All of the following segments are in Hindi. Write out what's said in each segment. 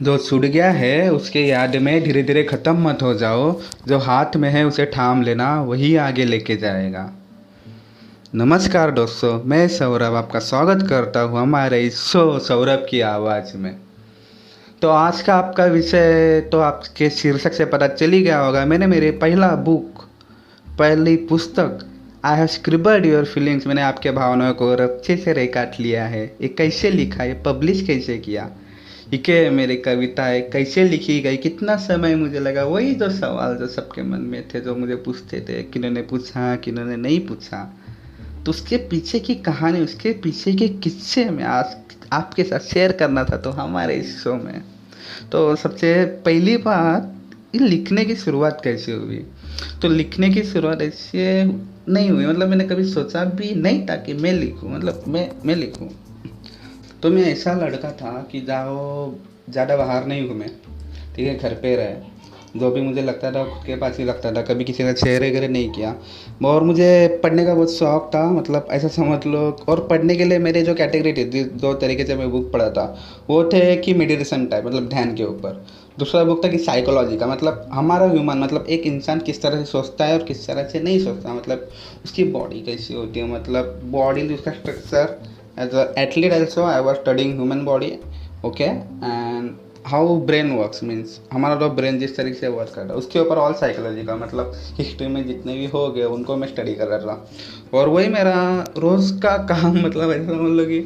जो छूट गया है उसके याद में धीरे धीरे ख़त्म मत हो जाओ। जो हाथ में है उसे थाम लेना, वही आगे लेके जाएगा। नमस्कार दोस्तों, मैं सौरभ आपका स्वागत करता हूँ हमारे इस शो सौरभ की आवाज़ में। तो आज का आपका विषय तो आपके शीर्षक से पता चल ही गया होगा। मैंने मेरे पहला बुक, पहली पुस्तक आई हैव स्क्रिबल्ड योर फीलिंग्स, मैंने आपके भावनाओं को अच्छे से रेखाट लिया है। ये कैसे लिखा, ये पब्लिश कैसे किया, ये क्या मेरी कविताएं कैसे लिखी गई, कितना समय मुझे लगा, वही जो सवाल जो सबके मन में थे, जो मुझे पूछते थे, किन्होंने पूछा किन्होंने नहीं पूछा, तो उसके पीछे की कहानी, उसके पीछे के किस्से में आज आपके साथ शेयर करना था तो हमारे इस शो में। तो सबसे पहली बात, ये लिखने की शुरुआत कैसे हुई। तो लिखने की शुरुआत ऐसे नहीं हुई, मतलब मैंने कभी सोचा भी नहीं था कि मैं लिखूं, मतलब मैं लिखूं। तो मैं ऐसा लड़का था कि जाओ ज़्यादा बाहर नहीं घूमे, ठीक है, घर पे रहे। जो भी मुझे लगता था खुद के पास ही लगता था, कभी किसी का शेयर वगैरह नहीं किया। और मुझे पढ़ने का बहुत शौक था, मतलब ऐसा समझ लो। और पढ़ने के लिए मेरे जो कैटेगरी थी, दो तरीके से मैं बुक पढ़ा था। वो थे कि मेडिटेशन टाइप, मतलब ध्यान के ऊपर। दूसरा बुक था कि साइकोलॉजी का, मतलब हमारा ह्यूमन, मतलब एक इंसान किस तरह से सोचता है और किस तरह से नहीं सोचता, मतलब उसकी बॉडी कैसी होती है, मतलब बॉडी उसका structure. As a athlete also I was studying human body, okay, and how brain works, means हमारा जो ब्रेन जिस तरीके से वर्क कर रहा है उसके ऊपर ऑल साइकोलॉजी का, मतलब हिस्ट्री में जितने भी हो गए उनको मैं स्टडी कर रहा था। और वही मेरा रोज़ का काम, मतलब ऐसा समझ लो कि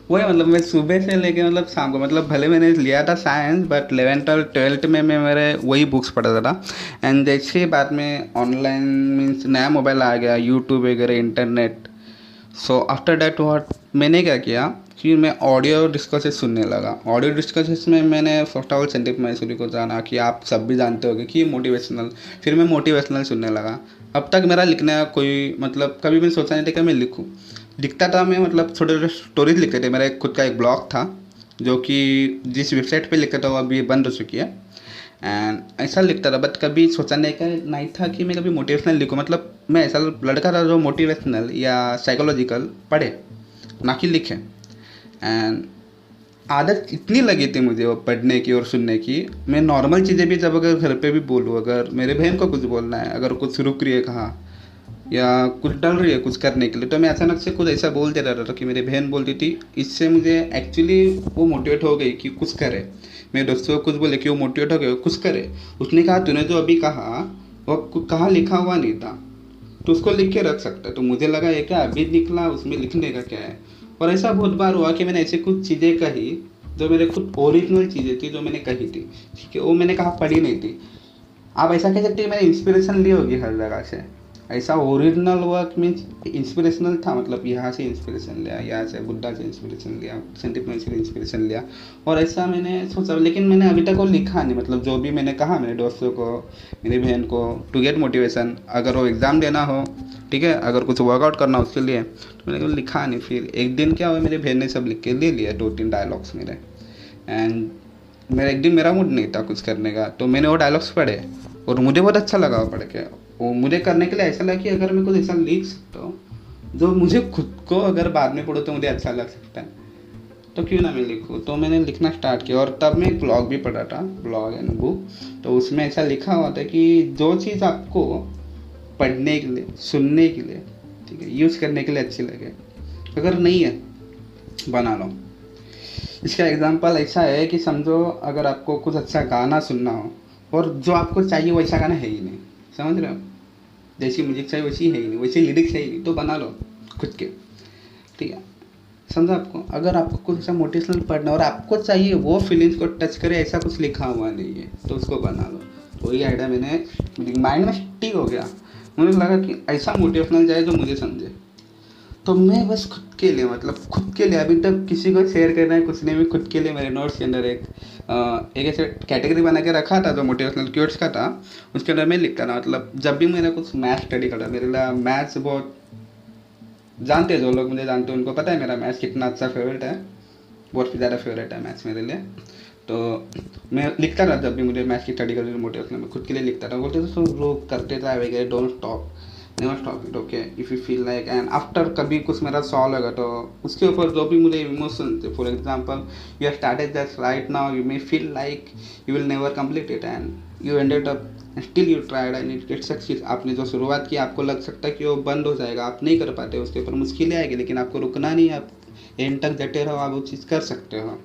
वही, मतलब मैं सुबह से लेके मतलब शाम को, मतलब भले मैंने लिया था साइंस, बट 11th और 12th में मैं मेरे वही बुक्स पढ़ता था। एंड जैसे बाद में ऑनलाइन मीन्स नया मोबाइल आ गया, यूट्यूब वगैरह, internet. So after that what मैंने क्या किया कि मैं ऑडियो डिस्कसेस सुनने लगा। ऑडियो डिस्कसेस में मैंने फर्स्ट ऑफ ऑल संदीप मैसूरी को जाना, कि आप सब भी जानते होंगे कि मोटिवेशनल। फिर मैं मोटिवेशनल सुनने लगा। अब तक मेरा लिखने का कोई, मतलब कभी भी सोचा नहीं था कि मैं लिखूँ। लिखता था मैं, मतलब छोटे छोटे स्टोरीज लिखते थे। मेरा एक खुद का एक ब्लॉग था, जो कि जिस वेबसाइट पे लिखता था वो अभी बंद हो चुकी है। एंड ऐसा लिखता था, बट कभी सोचा नहीं था कि मैं कभी मोटिवेशनल लिखूँ। मतलब मैं ऐसा लड़का था जो मोटिवेशनल या साइकोलॉजिकल पढ़े, ना कि लिखे। एंड आदत इतनी लगी थी मुझे वो पढ़ने की और सुनने की, मैं नॉर्मल चीज़ें भी जब अगर घर पे भी बोलूँ, अगर मेरे बहन को कुछ बोलना है, अगर कुछ रुक रही है कहाँ, या कुछ डल रही है कुछ करने के लिए, तो मैं अचानक से कुछ ऐसा बोल दे रहा था कि मेरी बहन बोलती थी। इससे मुझे एक्चुअली वो मोटिवेट हो गई कि कुछ करे। मेरे दोस्तों को कुछ बोले कि वो मोटिवेट हो गए कुछ करे। उसने कहा तूने जो अभी कहा वो कहाँ लिखा हुआ नहीं था, तो उसको लिख के रख सकता है। तो मुझे लगा ये क्या अभी निकला, उसमें लिखने का क्या है। और ऐसा बहुत बार हुआ कि मैंने ऐसी कुछ चीज़ें कही जो मेरे खुद ओरिजिनल चीज़ें थी, जो मैंने कही थी, ठीक है, वो मैंने कहा पढ़ी नहीं थी। आप ऐसा कह सकते हैं मैंने इंस्पिरेशन ली होगी हर जगह से। ऐसा ओरिजिनल वर्क मीन्स इंस्पिरेशनल था, मतलब यहाँ से इंस्पिरेशन लिया, यहाँ से बुद्धा से इंस्पिरेशन लिया, संदीप मैसूरी से इंस्पिरेशन लिया। और ऐसा मैंने सोचा, लेकिन मैंने अभी तक वो लिखा नहीं। मतलब जो भी मैंने कहा मेरे दोस्तों को, मेरी बहन को, टू गेट मोटिवेशन, अगर वो एग्ज़ाम देना हो, ठीक है, अगर कुछ वर्कआउट करना हो उसके लिए, तो मैंने कभी लिखा नहीं। फिर एक दिन क्या हुआ, मेरी बहन ने सब लिख के ले लिया, 2-3 डायलॉग्स मेरे। एंड मेरा एक दिन मेरा मूड नहीं था कुछ करने का, तो मैंने वो डायलॉग्स पढ़े और मुझे बहुत अच्छा लगा वो पढ़ के। वो मुझे करने के लिए ऐसा लगा कि अगर मैं कुछ ऐसा लिख सकता हूँ जो मुझे खुद को अगर बाद में पढ़ो तो मुझे अच्छा लग सकता है, तो क्यों ना मैं लिखूँ। तो मैंने लिखना स्टार्ट किया। और तब मैं एक ब्लॉग भी पढ़ा था, ब्लॉग एंड बुक। तो उसमें ऐसा लिखा हुआ था कि जो चीज़ आपको पढ़ने के लिए, सुनने के लिए, ठीक है, यूज़ करने के लिए अच्छी लगे, अगर नहीं है बना लो। इसका एग्जांपल ऐसा है कि समझो अगर आपको कुछ अच्छा गाना सुनना हो और जो आपको चाहिए वैसा गाना है ही नहीं, समझ रहे हो, जैसी म्यूजिक चाहिए वैसी है ही नहीं, वैसी लिरिक्स है ही नहीं, तो बना लो खुद के, ठीक है। समझो आपको, अगर आपको कुछ ऐसा मोटिवेशनल पढ़ना और आपको चाहिए वो फीलिंग्स को टच करे, ऐसा कुछ लिखा हुआ नहीं है, तो उसको बना लो। तो वही आइडिया मैंने माइंड में स्टिक हो गया। मुझे लगा कि ऐसा मोटिवेशनल जाए जो मुझे समझे। तो मैं बस खुद के लिए, मतलब खुद के लिए, अभी तक किसी को शेयर करना है कुछ नहीं, मैं खुद के लिए मेरे नोट्स के अंदर एक ऐसे कैटेगरी बना के रखा था जो मोटिवेशनल क्योट्स का था। उसके अंदर मैं लिखता था, मतलब जब भी मेरा कुछ मैथ स्टडी करता, मेरे लिए मैथ्स बहुत, जानते हैं जो लोग मुझे जानते हैं उनको पता है मेरा मैथ्स कितना अच्छा फेवरेट है, बहुत ज़्यादा फेवरेट है मैथ्स मेरे लिए। तो मैं लिखता था जब भी मुझे मैथ्स की स्टडी करनी मोटिवेशनल, मैं खुद के लिए लिखता था। बोलते थे सब लोग करते थे वगैरह, don't stop. Never stop it, okay, if you feel like, and after कभी कुछ मेरा सॉल्व होगा तो उसके ऊपर जो भी मुझे इमोशन थे, for example you have started that right now, you may feel like you will never complete it and you ended up still you tried and it success. आपने जो शुरुआत की आपको लग सकता है कि वो बंद हो जाएगा, आप नहीं कर पाते, उसके ऊपर मुश्किलें आएगी, लेकिन आपको रुकना नहीं है, आप एंड तक डटे रहो, आप वो चीज़ कर सकते हो।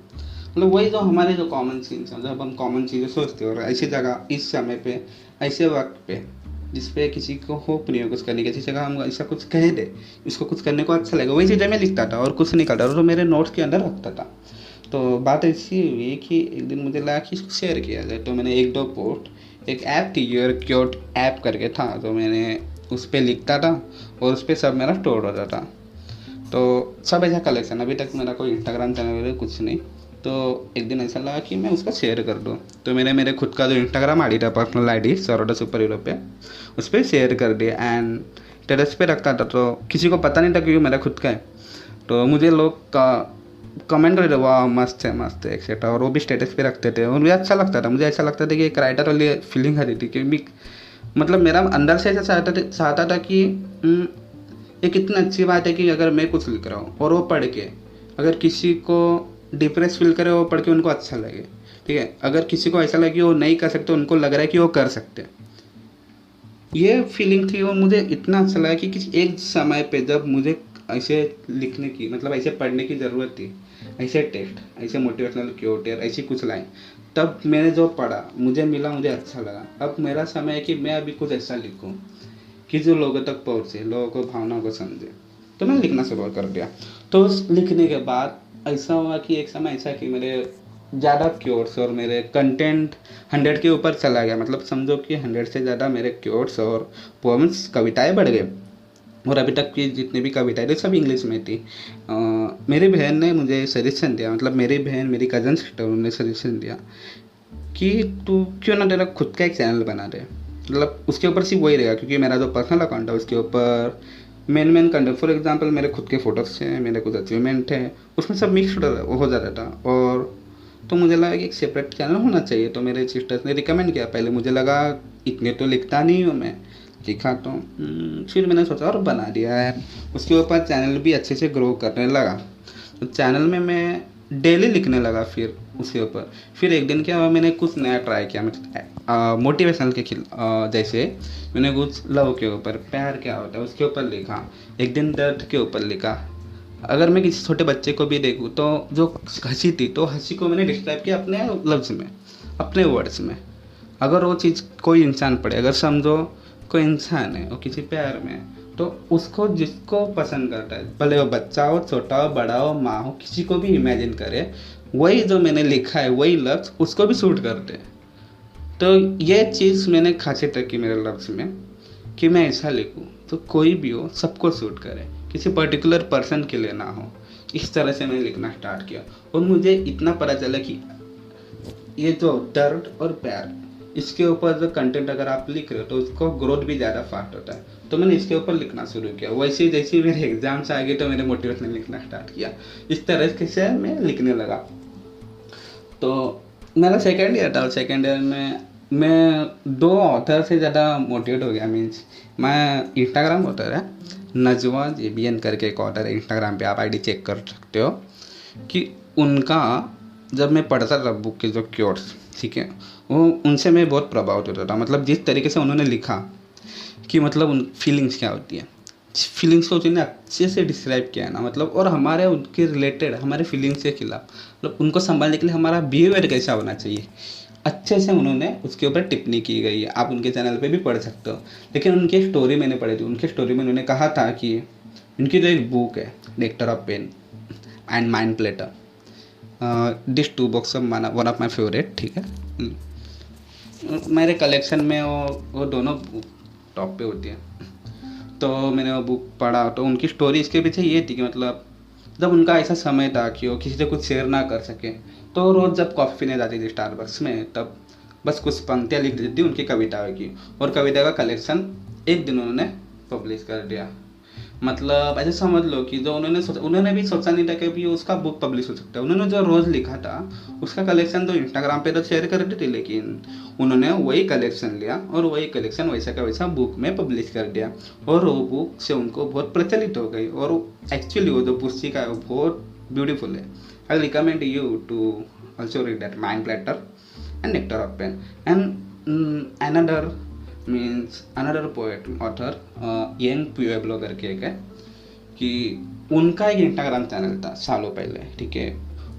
मतलब वही जो हमारे जो कॉमन सीन्स हैं, जब हम कॉमन चीज़ें सोचते हो और ऐसी जगह इस समय पे ऐसे वक्त पे जिस पे किसी को होप नहीं हो कुछ करने की, ऐसी जगह हम ऐसा कुछ कह दे, इसको कुछ करने को अच्छा लगेगा, वही चीज़ें मैं लिखता था और कुछ निकलता और मेरे नोट्स के अंदर रखता था। तो बात ऐसी हुई कि एक दिन मुझे लगा कि इसको शेयर किया जाए, तो मैंने एक दो पोस्ट, एक ऐप थी योर क्योट ऐप करके था, तो मैंने उस पर लिखता था और उस पर सब मेरा स्टोर होता था। तो सब ऐसा कलेक्शन, अभी तक मेरा कोई इंस्टाग्राम चैनल वगैरह कुछ नहीं। तो एक दिन ऐसा लगा कि मैं उसका शेयर कर दूँ, तो मैंने मेरे खुद का जो इंस्टाग्राम आईडी था, पर्सनल आईडी सरोडा सुपर हीरो पे, उस पर शेयर कर दिया एंड टेरेस पे रखता था, तो किसी को पता नहीं था कि मेरा खुद का है। तो मुझे लोग कमेंट कर रहे, वाह मस्त है एक्सेट्रा, और वो भी स्टेटस पे रखते थे और मुझे अच्छा लगता था। मुझे ऐसा लगता था कि एक राइटर वाली फीलिंग आती थी कि मतलब मेरा अंदर से ऐसा चाहता था कि ये कितनी अच्छी बात है कि अगर मैं कुछ लिख रहा हूँ और वो पढ़ के अगर किसी को डिप्रेस फील करे, वो पढ़ के उनको अच्छा लगे, ठीक है, अगर किसी को ऐसा लगे कि वो नहीं कर सकते, उनको लग रहा है कि वो कर सकते, ये फीलिंग थी। और मुझे इतना अच्छा लगा कि किसी एक समय पे जब मुझे ऐसे लिखने की, मतलब ऐसे पढ़ने की ज़रूरत थी, ऐसे टेक्स्ट, ऐसे मोटिवेशनल क्योट या ऐसी कुछ लाइन, तब मैंने जो पढ़ा मुझे मिला, मुझे अच्छा लगा। अब मेरा समय है कि मैं अभी कुछ ऐसा लिखूं कि जो लोगों तक पहुँचे, लोगों को भावनाओं को समझे। तो मैंने लिखना शुरू कर दिया। तो उस लिखने के बाद ऐसा हुआ कि एक समय ऐसा कि मेरे ज़्यादा क्योट्स और मेरे कंटेंट 100 के ऊपर चला गया, मतलब समझो कि 100 से ज़्यादा मेरे क्योट्स और पोएम्स, कविताएं बढ़ गए। और अभी तक की जितनी भी कविताएं थी सब इंग्लिश में थी। मेरी बहन ने मुझे सजेशन दिया, मतलब मेरी बहन, मेरी कज़न सिस्टर, उन्होंने सजेशन दिया कि तू क्यों ना तेरा खुद का एक चैनल बना दे, मतलब उसके ऊपर सिर्फ वही रहेगा, क्योंकि मेरा जो पर्सनल अकाउंट है उसके ऊपर मेन कंटेंट, फॉर एग्जांपल मेरे खुद के फोटोज़ हैं, मेरे कुछ अचीवमेंट हैं, उसमें सब मिक्सड हो जाता था। और तो मुझे लगा कि एक सेपरेट चैनल होना चाहिए, तो मेरे सिस्टर्स ने रिकमेंड किया। पहले मुझे लगा इतने तो लिखता नहीं हूँ मैं, लिखा तो फिर मैंने सोचा और बना दिया है। उसके ऊपर चैनल भी अच्छे से ग्रो करने लगा, तो चैनल में मैं डेली लिखने लगा। फिर उसके ऊपर फिर एक दिन क्या हुआ, मैंने कुछ नया ट्राई किया, मतलब मोटिवेशनल के जैसे मैंने कुछ लव के ऊपर, प्यार क्या होता है उसके ऊपर लिखा, एक दिन दर्द के ऊपर लिखा। अगर मैं किसी छोटे बच्चे को भी देखूँ तो जो हंसी थी, तो हंसी को मैंने डिस्क्राइब किया अपने लफ्ज़ में, अपने वर्ड्स में। अगर वो चीज़ कोई इंसान पढ़े, अगर समझो कोई इंसान है और किसी प्यार में है, तो उसको जिसको पसंद करता है, भले वो बच्चा हो, छोटा हो, बड़ा हो, माँ हो, किसी को भी इमेजिन करे, वही जो मैंने लिखा है वही लफ्ज़ उसको भी सूट करते हैं। तो ये चीज़ मैंने खासियत रखी मेरे लफ्ज़ में कि मैं ऐसा लिखूँ तो कोई भी हो सबको सूट करे, किसी पर्टिकुलर पर्सन के लिए ना हो। इस तरह से मैंने लिखना स्टार्ट किया और मुझे इतना पता चला कि ये जो दर्द और प्यार, इसके ऊपर जो कंटेंट अगर आप लिख रहे हो तो उसको ग्रोथ भी ज़्यादा फास्ट होता है। तो मैंने इसके ऊपर लिखना शुरू किया। वैसे जैसे ही मेरे एग्जाम्स आ गए तो मैंने मोटिवेशनल लिखना स्टार्ट किया। इस तरह से मैं लिखने लगा। तो मेरा सेकेंड ईयर था, सेकेंड ईयर में मैं 2 ऑथर से ज़्यादा मोटिवेट हो गया। मीन्स मैं इंस्टाग्राम ऑथर है, नजवा JBN करके एक ऑथर है इंस्टाग्राम पे, आप आईडी चेक कर सकते हो, कि उनका जब मैं पढ़ता था बुक के जो क्योट्स, ठीक है, वो उनसे मैं बहुत प्रभावित होता था। मतलब जिस तरीके से उन्होंने लिखा कि मतलब उन फीलिंग्स क्या होती है, फीलिंग्स को उन्होंने अच्छे से डिस्क्राइब किया है ना, मतलब और हमारे उनके रिलेटेड, हमारे फीलिंग्स के खिलाफ, मतलब उनको संभालने के लिए हमारा बिहेवियर कैसा होना चाहिए, अच्छे से उन्होंने उसके ऊपर टिप्पणी की गई है। आप उनके चैनल पे भी पढ़ सकते हो। लेकिन उनकी स्टोरी मैंने पढ़ी थी। उनके स्टोरी में उन्होंने कहा था कि उनकी जो एक बुक है, nectar of pain and mind platter, this 2 books one of my favourite, ठीक है, मेरे कलेक्शन में वो दोनों टॉप पे होती है। तो मैंने वो बुक पढ़ा, तो उनकी स्टोरी इसके पीछे ये थी कि मतलब जब उनका ऐसा समय था कि वो किसी से कुछ शेयर ना कर सके, तो रोज़ जब कॉफ़ी पीने जाती थी स्टारबक्स में, तब बस कुछ पंक्तियाँ लिख देती थी उनकी कविताओं की, और कविता का कलेक्शन एक दिन उन्होंने पब्लिश कर दिया। मतलब ऐसे समझ लो कि जो उन्होंने भी सोचा नहीं था कि भी उसका बुक पब्लिश हो सकता है। उन्होंने जो रोज़ लिखा था उसका कलेक्शन तो इंस्टाग्राम पे तो शेयर कर दी थी, लेकिन उन्होंने वही कलेक्शन लिया और वही कलेक्शन वैसा का वैसा बुक में पब्लिश कर दिया, और वो बुक से उनको बहुत प्रचलित हो गई। और एक्चुअली वो जो पुस्तिका है वो बहुत ब्यूटीफुल है। I recommend you to also read that mind platter and nectar of pen. And another means another poet author Yung Pueblo करके एक है, कि उनका एक इंस्टाग्राम चैनल था सालों पहले, ठीक है।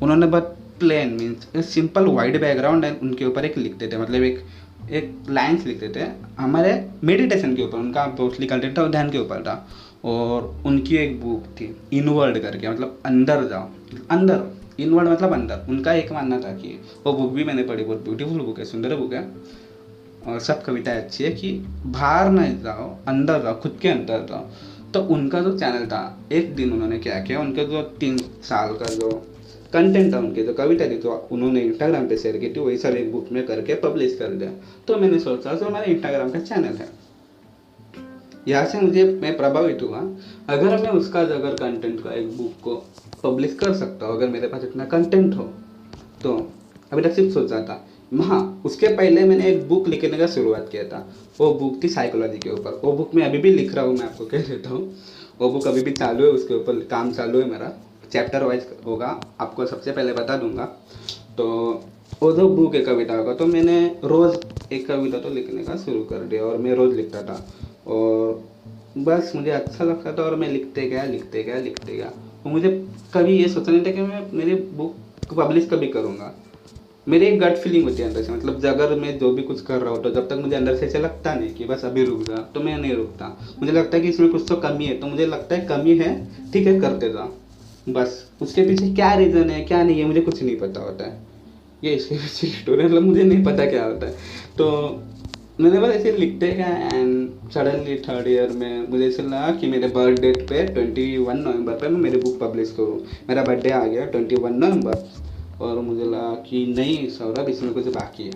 उन्होंने बहुत plain means simple white background and उनके ऊपर एक लिखते थे, मतलब एक लाइन्स लिखते थे हमारे मेडिटेशन के ऊपर। उनका मोस्टली कंटेंट था ध्यान के ऊपर था। और उनकी एक बुक थी इनवर्ड करके, मतलब अंदर जाओ, अंदर इनवर्ड मतलब अंदर। उनका एक मानना था कि वो बुक भी मैंने पढ़ी, बहुत ब्यूटीफुल बुक है, सुंदर बुक है, और सब कविताएं अच्छी है, कि बाहर नहीं जाओ अंदर जाओ, खुद के अंदर जाओ। तो उनका जो चैनल था, एक दिन उन्होंने क्या किया, उनके जो 3 साल का जो कंटेंट था, उनकी जो कविता थी, तो उन्होंने इंस्टाग्राम पे शेयर की थी, वही सब एक बुक में करके पब्लिश कर दिया। तो मैंने सोचा जो हमारे इंस्टाग्राम का चैनल है, यहाँ से मैं प्रभावित हुआ। अगर मैं उसका अगर कंटेंट का एक बुक को पब्लिश कर सकता हूँ, अगर मेरे पास इतना कंटेंट हो, तो अभी तक सिर्फ सोचा था। हाँ, उसके पहले मैंने एक बुक लिखने का शुरुआत किया था। वो बुक थी साइकोलॉजी के ऊपर। वो बुक मैं अभी भी लिख रहा हूँ, मैं आपको कह देता हूँ। वो बुक अभी भी चालू है, उसके ऊपर काम चालू है मेरा, चैप्टर वाइज होगा, आपको सबसे पहले बता दूंगा। तो वो जो बुक है कविता का, तो मैंने रोज़ एक कविता तो लिखने का शुरू कर दिया, और मैं रोज़ लिखता था, और बस मुझे अच्छा लगता था, और मैं लिखते गया। और मुझे कभी ये सोचा नहीं था कि मैं मेरी बुक पब्लिश कभी करूँगा। मेरी एक गट फीलिंग होती है अंदर से, मतलब अगर मैं जो भी कुछ कर रहा हूँ, तो जब तक मुझे अंदर से ऐसे लगता नहीं कि बस अभी रुक जा, तो मैं नहीं रुकता। मुझे लगता है कि इसमें कुछ तो कमी है, तो मुझे लगता है कमी है, ठीक है, करते जा। बस उसके पीछे क्या रीज़न है क्या नहीं है मुझे कुछ नहीं पता होता है। ये इसके पीछे स्टोरी, मतलब मुझे नहीं पता क्या होता है। तो मैंने बस ऐसे लिखते गया, एंड सडनली 3rd ईयर में मुझे ऐसे लगा कि मेरे बर्थ डेट पे 21 नवंबर पे मैं मेरी बुक पब्लिश करूँ। मेरा बर्थडे आ गया 21 नवंबर, और मुझे लगा कि नहीं सौरभ, इसमें कुछ बाकी है,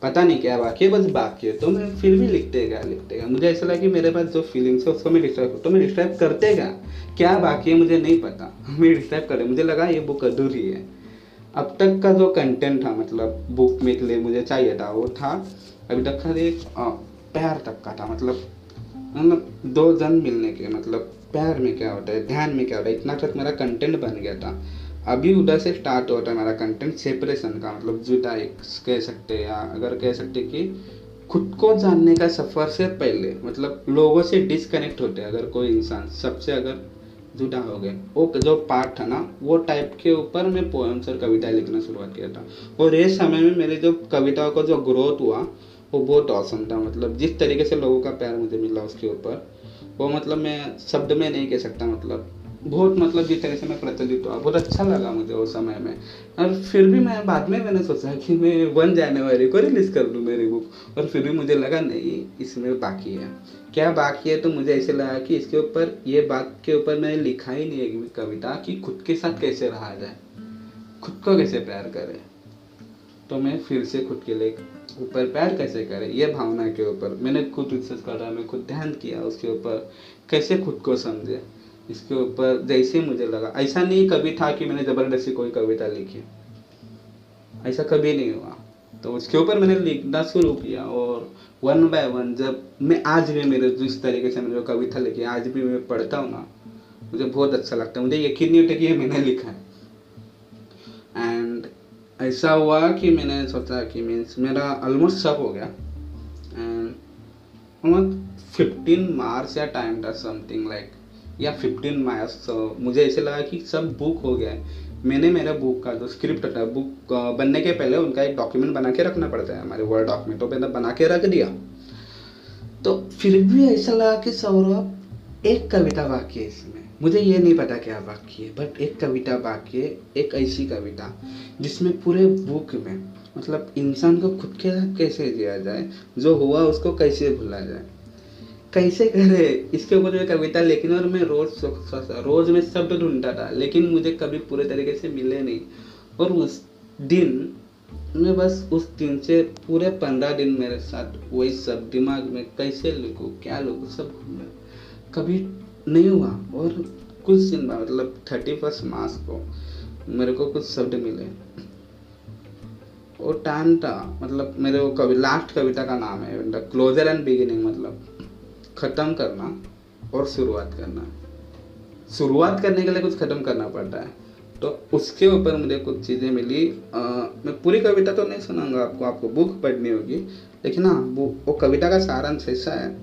पता नहीं क्या बाकी है, बस बाकी है। तो मैं फिर भी लिखते गया। मुझे ऐसा लगा कि मेरे पास जो फीलिंग्स है उसको मैं डिस्क्राइब, तो मैं डिस्क्राइब करते गया। क्या बाकी है मुझे नहीं पता, मैं डिस्क्राइब कर, मुझे लगा ये बुक अधूरी है। अब तक का जो कंटेंट था, मतलब बुक में के लिए मुझे चाहिए था, वो था अभी तक का एक प्यार तक का था, मतलब 2 जन मिलने के, मतलब प्यार में क्या होता है, ध्यान में क्या होता है, इतना तक मेरा कंटेंट बन गया था। अभी उधर से स्टार्ट होता है मेरा कंटेंट सेपरेशन का, मतलब जुदाई कह सकते हैं, या अगर कह सकते कि खुद को जानने का सफ़र से पहले, मतलब लोगों से डिस्कनेक्ट होते हैं अगर कोई इंसान, सबसे अगर जुदा हो गए, वो जो पार्ट था ना, वो टाइप के ऊपर मैं पोएम्स और कविताएं लिखना शुरुआत किया था। और ये समय में मेरे जो कविताओं का जो ग्रोथ हुआ वो बहुत औसम था। मतलब जिस तरीके से लोगों का प्यार मुझे मिला उसके ऊपर, वो मतलब मैं शब्द में नहीं कह सकता, मतलब बहुत, मतलब जिस तरह से मैं प्रचलित हुआ बहुत अच्छा लगा मुझे उस समय में। और फिर भी मैं बाद में मैंने सोचा कि मैं 1 जनवरी को रिलीज़ कर दूँ मेरी बुक, और फिर भी मुझे लगा नहीं, इसमें बाकी है। क्या बाकी है, तो मुझे ऐसे लगा कि इसके ऊपर, ये बात के ऊपर मैंने लिखा ही नहीं है कविता, कि खुद के साथ कैसे रहा जाए, खुद को कैसे प्यार करे। तो मैं फिर से खुद के लिए ऊपर प्यार कैसे करे, ये भावना के ऊपर मैंने खुद रिसर्च करा, मैं खुद ध्यान किया उसके ऊपर, कैसे खुद को समझे इसके ऊपर। जैसे मुझे लगा, ऐसा नहीं कभी था कि मैंने ज़बरदस्ती कोई कविता लिखी, ऐसा कभी नहीं हुआ। तो उसके ऊपर मैंने लिखना शुरू किया, और 1 बाय 1 जब मैं, आज भी मेरे जिस तरीके से मैंने जो कविता लिखी आज भी मैं पढ़ता हूँ ना, मुझे बहुत अच्छा लगता है, मुझे यकीन नहीं होता कि ये मैंने लिखा है। एंड ऐसा हुआ कि मैंने सोचा कि मीन्स मेरा ऑलमोस्ट सब हो गया, एंड 15 मार्च या टाइम था समथिंग लाइक, या 15 मार्च। तो मुझे ऐसे लगा कि सब बुक हो गया है। मैंने मेरा बुक का जो स्क्रिप्ट था, बुक बनने के पहले उनका एक डॉक्यूमेंट बना के रखना पड़ता है हमारे वर्ड डॉक्यूमेंट, तो मैंने बना के रख दिया। तो फिर भी ऐसा लगा कि सौरभ एक कविता बाकी है इसमें, मुझे ये नहीं पता क्या बाकी है, बट एक कविता बाकी है, एक ऐसी कविता जिसमें पूरे बुक में, मतलब इंसान को खुद के साथ कैसे जिया जाए, जो हुआ उसको कैसे भुला जाए, कैसे करे, इसके ऊपर मैं कविता लिखी। और मैं रोज में शब्द ढूंढता था, लेकिन मुझे कभी पूरे तरीके से मिले नहीं। और उस दिन मैं बस उस दिन से पूरे 15 दिन मेरे साथ वही सब दिमाग में, कैसे लिखूँ क्या लिखूँ सब घूम रहा। कभी नहीं हुआ। और कुछ दिन बाद मतलब 31 मार्च को मेरे को कुछ शब्द मिले। वो टाइम था, मतलब मेरे वो लास्ट कविता का नाम है द क्लोजर एंड बिगिनिंग, मतलब ख़त्म करना और शुरुआत करना। शुरुआत करने के लिए कुछ ख़त्म करना पड़ता है। तो उसके ऊपर मुझे कुछ चीज़ें मिली। मैं पूरी कविता तो नहीं सुनाऊंगा आपको, आपको बुक पढ़नी होगी। लेकिन हाँ, वो कविता का सारांश ऐसा है,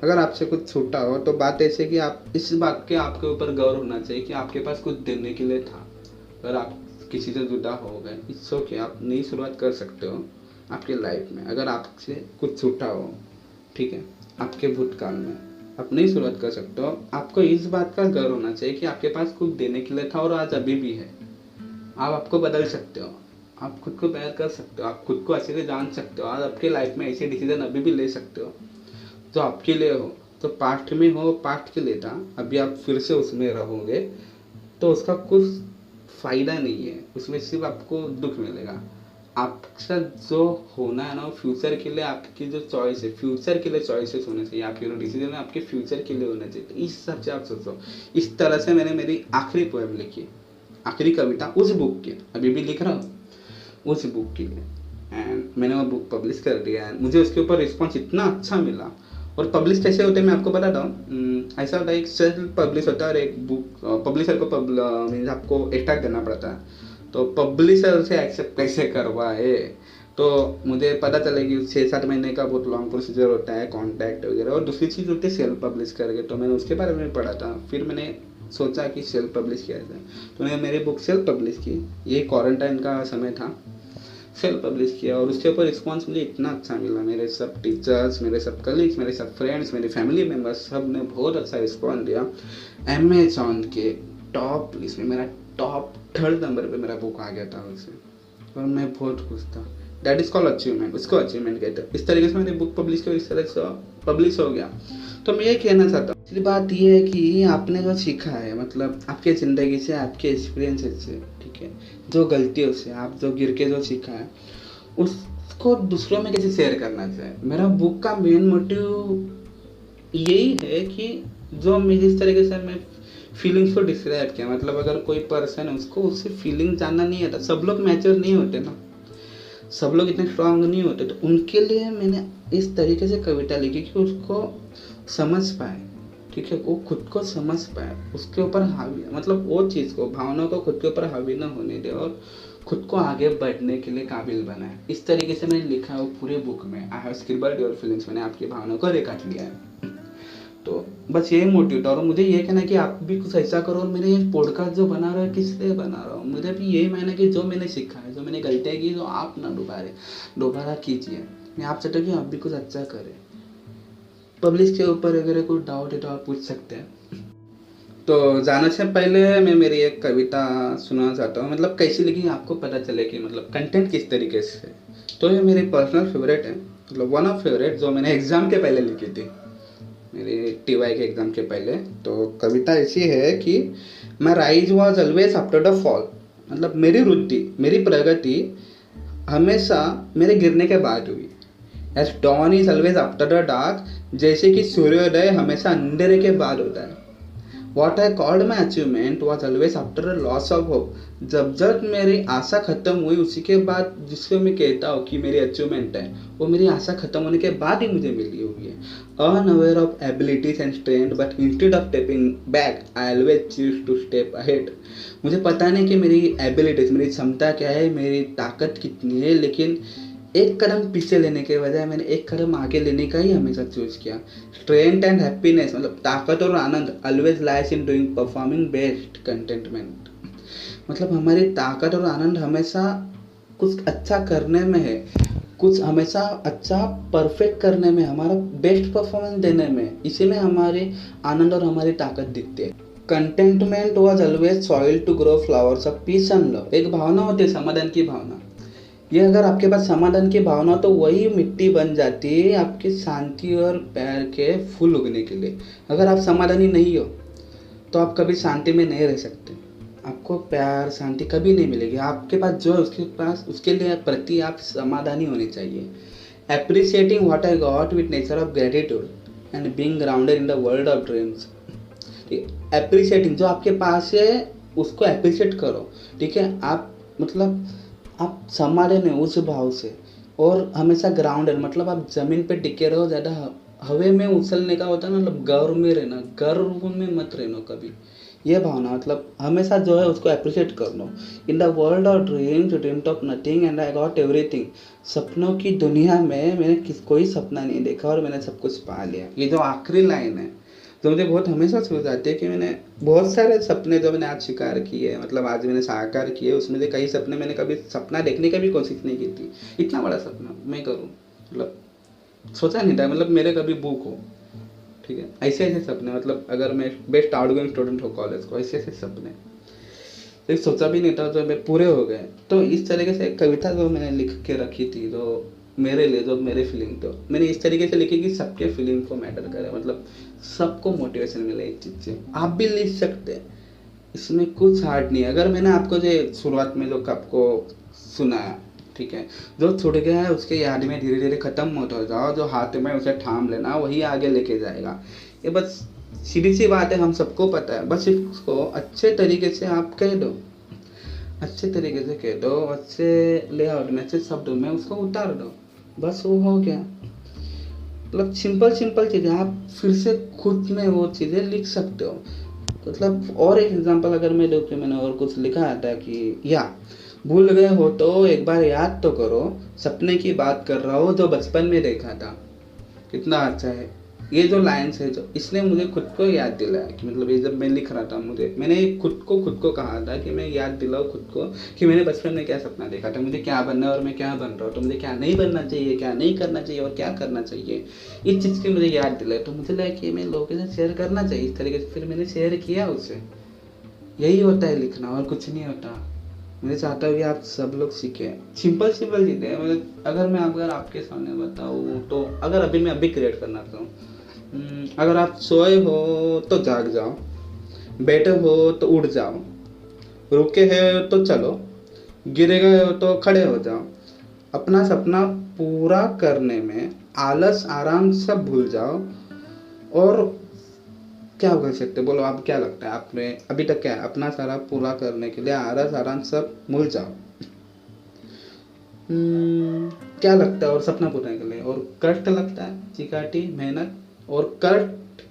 अगर आपसे कुछ छूटा हो तो बात ऐसे कि आप इस बात के आपके ऊपर गौर होना चाहिए कि आपके पास कुछ देने के लिए था। अगर आप किसी से जुदा हो गए, इट्स ओके, आप नई शुरुआत कर सकते हो आपके लाइफ में। अगर आपसे कुछ छूटा हो, ठीक है, आपके भूतकाल में आप नई शुरुआत कर सकते हो। आपको इस बात का गर्व होना चाहिए कि आपके पास कुछ देने के लिए था और आज अभी भी है। आप आपको बदल सकते हो, आप खुद को प्यार कर सकते हो, आप खुद को अच्छे से जान सकते हो। आज आपके लाइफ में ऐसे डिसीजन अभी भी ले सकते हो जो आपके लिए हो। तो पास्ट में हो, पास्ट के लिए था, अभी आप फिर से उसमें रहोगे तो उसका कुछ फ़ायदा नहीं है, उसमें सिर्फ आपको दुख मिलेगा। आपका जो होना है ना, फ्यूचर के लिए आपकी जो चॉइस है, फ्यूचर के लिए चॉइसेस होने चाहिए। आपके जो डिसीजन है आपके फ्यूचर के लिए होना चाहिए। तो इस हिसाब से आप सोचो। इस तरह से मैंने मेरी आखिरी पोएम लिखी, आखिरी कविता उस बुक की, अभी भी लिख रहा हूँ उस बुक के लिए। एंड मैंने वो बुक पब्लिश कर दिया एंड मुझे उसके ऊपर रिस्पॉन्स इतना अच्छा मिला। और पब्लिश कैसे होते हैं मैं आपको बताता हूँ। ऐसा होता है, एक सेल्फ पब्लिश होता है और एक बुक पब्लिशर को मीन्स आपको एक्स्ट्रा देना पड़ता है। तो पब्लिशर से एक्सेप्ट कैसे करवाए, तो मुझे पता चला कि 6-7 महीने का बहुत लॉन्ग प्रोसीजर होता है, कॉन्टैक्ट वगैरह। और दूसरी चीज़ होती है सेल्फ पब्लिश करके, तो मैंने उसके बारे में पढ़ा था। फिर मैंने सोचा कि सेल्फ पब्लिश किया जाए, तो मैंने मेरी बुक सेल्फ पब्लिश की। ये क्वारंटाइन का समय था, सेल्फ पब्लिश किया और उसके ऊपर रिस्पॉन्स मुझे इतना अच्छा मिला। मेरे सब टीचर्स, मेरे सब कलीग्स, मेरे सब फ्रेंड्स, मेरे फैमिली मेम्बर्स, सब ने बहुत अच्छा रिस्पॉन्स दिया। अमेजॉन के टॉप लिस्ट में मेरा टॉप 3rd नंबर पे मेरा बुक आ गया था उससे, और मैं बहुत खुश था। दैट इज़ कॉल्ड अचीवमेंट, उसको अचीवमेंट कहते हैं। इस तरीके से मैंने बुक पब्लिश की और इस तरह से पब्लिश हो गया। तो मैं ये कहना चाहता हूँ, दूसरी बात ये है कि आपने जो सीखा है, मतलब आपके ज़िंदगी से, आपके एक्सपीरियंसेस से, ठीक है, जो गलतियों से आप जो गिर के जो सीखा है, उसको दूसरों में कैसे शेयर करना चाहिए। मेरा बुक का मेन मोटिव यही है कि जो मैं जिस तरीके से मैं फीलिंग्स को डिस्क्राइब किया, मतलब अगर कोई पर्सन है उसको उससे फीलिंग जानना नहीं आता। सब लोग मैच्योर नहीं होते ना, सब लोग इतने स्ट्रांग नहीं होते। तो उनके लिए मैंने इस तरीके से कविता लिखी कि उसको समझ पाए, ठीक है, वो खुद को समझ पाए, उसके ऊपर हावी, मतलब वो चीज़ को, भावनाओं को खुद के ऊपर हावी ना होने दे और खुद को आगे बढ़ने के लिए काबिल बनाए। इस तरीके से मैंने लिखा है वो पूरे बुक में। आई हैव स्क्रिबल्ड योर फीलिंग्स, मैंने आपकी भावनाओं को रेखाट लिया है। तो बस यही मोटिव था। और मुझे ये कहना है कि आप भी कुछ ऐसा करो। और मेरे ये पॉडकास्ट जो बना रहा है, किस लिए बना रहा हूँ, मुझे भी यही मायना कि जो मैंने सीखा है, जो मैंने गलतियाँ की, जो आप ना दोबारा कीजिए। मैं आप चाहता हूँ कि आप भी कुछ अच्छा करें। पब्लिश के ऊपर अगर कोई डाउट है तो आप पूछ सकते हैं। तो जाने से पहले मैं मेरी एक कविता सुनाना चाहता हूँ, मतलब कैसी लिखी आपको पता चले कि मतलब कंटेंट किस तरीके से। तो ये मेरी पर्सनल फेवरेट है, मतलब वन ऑफ फेवरेट, जो मैंने एग्ज़ाम के पहले लिखी थी, मेरे TY के एग्ज़ाम के पहले। तो कविता ऐसी है कि my rise was always after the fall, मतलब मेरी वृद्धि, मेरी प्रगति हमेशा मेरे गिरने के बाद हुई। As dawn is always after the dark, जैसे कि सूर्योदय हमेशा अंधेरे के बाद होता है। What I called my achievement was always after the loss of hope, जब जब मेरी आशा खत्म हुई उसी के बाद जिसको मैं कहता हूँ कि मेरी अचीवमेंट है, वो मेरी आशा खत्म होने के बाद ही मुझे मिली हुई है। Unaware of abilities and strength, but instead of stepping back I always choose to step ahead. मुझे पता नहीं कि मेरी एबिलिटीज, मेरी क्षमता क्या है, मेरी ताकत कितनी है, लेकिन एक कदम पीछे लेने के बजाय मैंने एक कदम आगे लेने का ही हमेशा चूज किया। स्ट्रेंथ एंड हैप्पीनेस, मतलब ताकत और आनंद, always lies in doing performing best contentment, मतलब हमारी ताकत और आनंद हमेशा कुछ अच्छा करने में है, कुछ हमेशा अच्छा परफेक्ट करने में, हमारा बेस्ट परफॉर्मेंस देने में, इसी में हमारे आनंद और हमारी ताकत दिखती है। Contentment was always soil to grow flowers of peace and love, एक भावना होती है समाधान की भावना। ये अगर आपके पास समाधान की भावना, तो वही मिट्टी बन जाती है आपकी शांति और प्यार के फूल उगने के लिए। अगर आप समाधानी नहीं हो तो आप कभी शांति में नहीं रह सकते, आपको प्यार शांति कभी नहीं मिलेगी। आपके पास जो है उसके पास, उसके लिए प्रति आप समाधानी होने चाहिए। Appreciating what I got with nature of gratitude and being grounded in the world of dreams, appreciating, जो आपके पास है उसको एप्रिशिएट करो, ठीक है। आप मतलब आप संभाले नहीं उस भाव से, और हमेशा ग्राउंडेड, मतलब आप जमीन पे टिके रहो, ज़्यादा हवे में उछलने का होता है ना, मतलब गर्व में रहना, गर्व में मत रहना कभी। ये भावना, मतलब हमेशा जो है उसको अप्रिशिएट कर लो। In the world of dreams dreamed of nothing and I got everything. सपनों की दुनिया में मैंने कोई सपना नहीं देखा और मैंने सब कुछ पा लिया। ये जो आखिरी लाइन है तो मुझे बहुत हमेशा सोच आती है कि मैंने बहुत सारे सपने जो मैंने आज शिकार किए, मतलब आज मैंने साकार किए, उसमें से कई सपने मैंने कभी सपना देखने की भी कोशिश नहीं की थी। इतना बड़ा सपना मैं करूँ, मतलब सोचा नहीं था, मतलब मेरे कभी बुक हो, ठीक है। ऐसे ऐसे सपने, मतलब अगर मैं बेस्ट आउटगोइंग स्टूडेंट हो कॉलेज को, ऐसे ऐसे सपने तो सोचा भी नहीं था, जो मैं पूरे हो गए। तो इस तरीके से एक कविता जो मैंने लिख के रखी थी, जो मेरे लिए, जो मेरे फीलिंग, तो मैंने इस तरीके से लिखी कि सबके फीलिंग को मैटर करे, मतलब सबको मोटिवेशन मिले इस चीज़ से। आप भी लिख सकते हैं, इसमें कुछ हार्ड नहीं है। अगर मैंने आपको जो शुरुआत में जो आपको सुनाया, ठीक है, जो छूट गया है उसके याद में धीरे धीरे ख़त्म मत हो जाओ, जो हाथ में उसे थाम लेना वही आगे लेके जाएगा। ये बस सीधी सी बात है, हम सबको पता है, बस इसको अच्छे तरीके से आप कह दो, अच्छे तरीके से कह दो, अच्छे लेआउट में, अच्छे शब्दों में उसको उतार दो, बस वो हो गया। मतलब सिंपल सिंपल चीज़ें आप फिर से खुद में वो चीज़ें लिख सकते हो। मतलब और एक एग्जांपल अगर मैं दूँ कि मैंने और कुछ लिखा था कि या भूल गए हो तो एक बार याद तो करो, सपने की बात कर रहा हो जो बचपन में देखा था। कितना अच्छा है ये जो लाइन्स है, जो इसने मुझे खुद को याद दिलाया कि मतलब ये जब मैं लिख रहा था, मैंने खुद को कहा था कि मैं याद दिलाऊँ खुद को कि मैंने बचपन में क्या सपना देखा था, मुझे क्या बनना है और मैं क्या बन रहा हूँ, तो मुझे क्या नहीं बनना चाहिए, क्या नहीं करना चाहिए और क्या करना चाहिए, इस चीज़ की मुझे याद दिलाई। तो मुझे लगा कि मैं लोगों के साथ शेयर करना चाहिए इस तरीके से, फिर मैंने शेयर किया उससे। यही होता है लिखना, और कुछ नहीं होता। मैं चाहता हूँ कि आप सब लोग सीखें सिंपल सिंपल चीज़ें। मतलब अगर मैं अगर आपके सामने बताऊँ तो, अगर अभी मैं अभी क्रिएट करना चाहूँ, अगर आप सोए हो तो जाग जाओ, बैठे हो तो उठ जाओ, रुके हो तो चलो, गिरे गए हो तो खड़े हो जाओ। अपना सपना पूरा करने में आलस आराम सब भूल जाओ। और क्या कर सकते, बोलो आप, क्या लगता है आपने अभी तक क्या है? अपना सारा पूरा करने के लिए आलस आराम सब भूल जाओ। क्या लगता है? और सपना पूरा के लिए और कष्ट लगता है, चिकाटी मेहनत और कष्ट,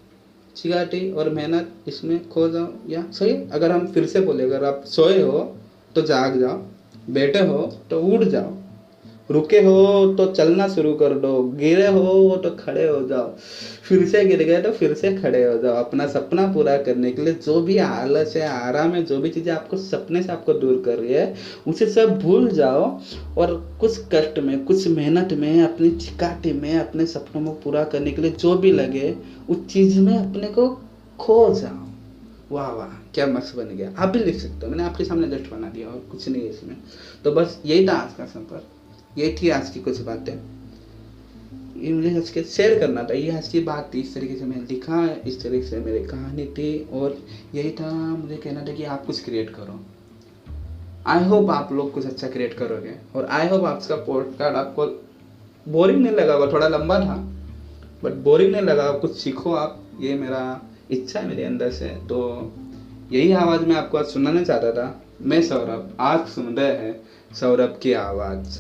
चिकाटी और मेहनत, इसमें खो जाओ। या सही, अगर हम फिर से बोले, अगर आप सोए हो तो जाग जाओ, बैठे हो तो उठ जाओ, रुके हो तो चलना शुरू कर दो, गिरे हो तो खड़े हो जाओ, फिर से गिर गए तो फिर से खड़े हो जाओ। अपना सपना पूरा करने के लिए जो भी आलस है, आराम है, जो भी चीज़ें आपको सपने से आपको दूर कर रही है, उसे सब भूल जाओ। और कुछ कष्ट में, कुछ मेहनत में, अपनी चिकाटी में, अपने सपनों को पूरा करने के लिए जो भी लगे, उस चीज़ में अपने को खो जाओ। वाह वाह, क्या मस्त बन गया। आप भी लिख सकते हो, मैंने आपके सामने जस्ट बना दिया और कुछ नहीं है इसमें। तो बस यही था आज का सफर, ये थी आज की कुछ बातें, ये मुझे आज के शेयर करना था, ये आज की बात थी। इस तरीके से मैंने लिखा, इस तरीके से मेरी कहानी थी, और यही था मुझे कहना था कि आप कुछ क्रिएट करो। आई होप आप लोग कुछ अच्छा क्रिएट करोगे, और आई होप आपका पॉडकास्ट आपको बोरिंग नहीं लगा होगा। थोड़ा लंबा था बट बोरिंग नहीं लगा, कुछ सीखो आप, ये मेरा इच्छा है मेरे अंदर से। तो यही आवाज़ मैं आपको आज सुनाना चाहता था। मैं सौरभ, आप सुन रहे हैं सौरभ की आवाज़।